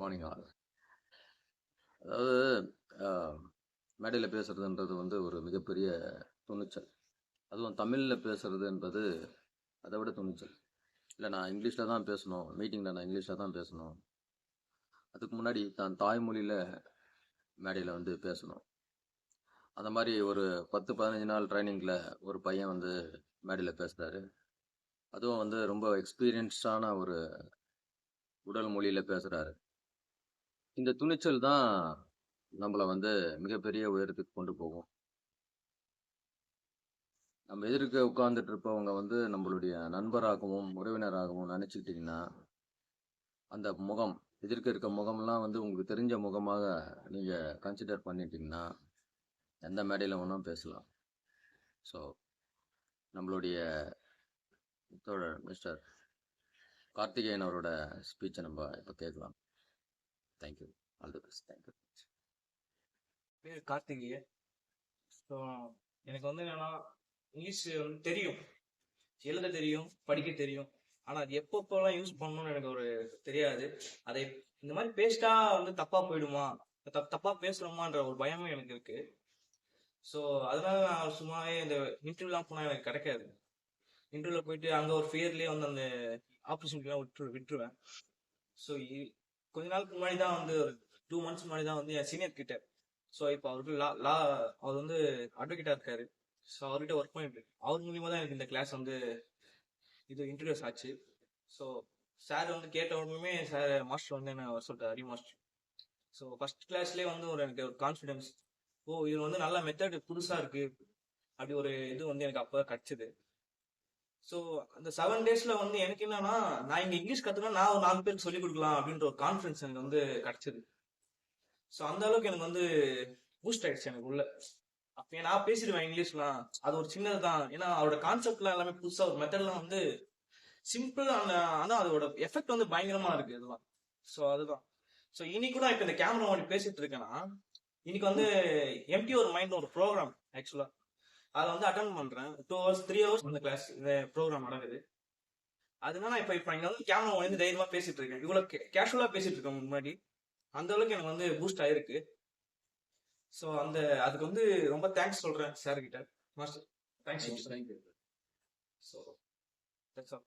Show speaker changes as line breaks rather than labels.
Morning all. அதாவது மேடையில் பேசுறதுன்றது வந்து ஒரு மிகப்பெரிய துணிச்சல். அதுவும் தமிழில் பேசுறது என்பது அதை விட துணிச்சல். இல்லை, நான் இங்கிலீஷில் தான் பேசணும், மீட்டிங்கில் நான் இங்கிலீஷில் தான் பேசணும், அதுக்கு முன்னாடி தான் தாய்மொழியில் மேடையில் வந்து பேசணும். அந்த மாதிரி ஒரு 10-15 நாள் ட்ரைனிங்கில் ஒரு பையன் வந்து மேடையில் பேசுகிறாரு. அதுவும் வந்து ரொம்ப எக்ஸ்பீரியன்ஸ்டான ஒரு உடல் மொழியில் பேசுகிறாரு. இந்த துணிச்சல் தான் நம்மளை வந்து மிகப்பெரிய உயரத்துக்கு கொண்டு போகும். நம்ம எதிர்க்க உட்கார்ந்துட்டு இருப்பவங்க வந்து நம்மளுடைய நண்பராகவும் உறவினராகவும் நினச்சிக்கிட்டிங்கன்னா, அந்த முகம் எதிர்க்க இருக்க முகம்லாம் வந்து உங்களுக்கு தெரிஞ்ச முகமாக நீங்கள் கன்சிடர் பண்ணிட்டீங்கன்னா எந்த மேடையில் வேணாலும் பேசலாம். ஸோ நம்மளுடைய தோழர் மிஸ்டர் கார்த்திகேயன் அவரோட ஸ்பீச்சை நம்ம இப்போ கேட்கலாம். Thank you. All the best. Thank you.
பேர் கார்த்திகேயன். ஸோ எனக்கு வந்து என்னன்னா, இங்கிலீஷ் வந்து தெரியும், எழுத தெரியும், படிக்க தெரியும். ஆனால் அது எப்பப்போலாம் யூஸ் பண்ணணும்னு எனக்கு ஒரு தெரியாது. அதை இந்த மாதிரி பேசிட்டா வந்து தப்பாக போயிடுமா, தப்பாக பேசுகிறோமான்ற ஒரு பயமும் எனக்கு இருக்கு. ஸோ அதனால நான் சும்மாவே இந்த இன்டர்வியூலாம் போனால் எனக்கு கிடைக்காது. இன்டர்வியூவில் போயிட்டு அங்கே ஒரு ஃபியர்லேயே வந்து அந்த ஆப்பர்ச்சுனிட்டிலாம் விட்டுருவேன். ஸோ கொஞ்ச நாளுக்கு முன்னாடி தான் வந்து ஒரு 2 months முன்னாடி தான் வந்து என் சீனியர் கிட்ட, ஸோ இப்போ அவருக்கு லா அவர் வந்து அட்வொகேட்டாக இருக்காரு. ஸோ அவர்கிட்ட ஒர்க் பண்ணிட்டு அவர் மூலியமா தான் எனக்கு இந்த கிளாஸ் வந்து இது இன்ட்ரடியூஸ் ஆச்சு. ஸோ சார் வந்து கேட்ட உடனே சார் மாஸ்டர் வந்து என்ன சொல்லிட்டார், ஹரி மாஸ்டர். ஸோ ஃபர்ஸ்ட் கிளாஸ்லேயே வந்து எனக்கு ஒரு கான்ஃபிடென்ஸ், இது வந்து நல்ல மெத்தட் புதுசாக இருக்கு, அப்படி ஒரு இது வந்து எனக்கு அப்போ கிடைச்சது. ஸோ அந்த 7 daysல வந்து எனக்கு என்னன்னா, நான் இங்கே இங்கிலீஷ் கற்றுக்கணும், நான் ஒரு 4 பேருக்கு சொல்லிக் கொடுக்கலாம் அப்படின்ற ஒரு கான்ஃபிடன்ஸ் எனக்கு வந்து கிடைச்சது. ஸோ அந்த அளவுக்கு எனக்கு வந்து பூஸ்ட் ஆயிடுச்சு எனக்கு உள்ள. அப்போ நான் பேசிடுவேன் இங்கிலீஷ்லாம், அது ஒரு சின்னது தான். ஏன்னா அவரோட கான்செப்ட்லாம் எல்லாமே புதுசாக, ஒரு மெத்தட்லாம் வந்து சிம்பிள், ஆனால் அதோட எஃபெக்ட் வந்து பயங்கரமா இருக்கு இதெல்லாம். ஸோ அதுதான். ஸோ இன்னைக்கு கூட இப்போ இந்த கேமரா மாதிரி பேசிட்டு இருக்கேன்னா, இன்னைக்கு வந்து எம்டி ஒரு மைண்ட் ஒரு ப்ரோக்ராம் ஆக்சுவலா அதை வந்து அட்டன் பண்றேன். 2 hours 3 hours இந்த கிளாஸ் இந்த ப்ரோக்ராம் நடக்குது. அதனால இப்போ இங்க வந்து கேமரா வந்து தைரியமா பேசிட்டு இருக்கேன், இவ்வளவு கேஷுவலா பேசிட்டு இருக்கேன் முன்னாடி. அந்த அளவுக்கு எனக்கு வந்து பூஸ்ட் ஆயிருக்கு. ஸோ அதுக்கு வந்து ரொம்ப தேங்க்ஸ் சொல்றேன் சார் கிட்ட. Master thanks. So that's all.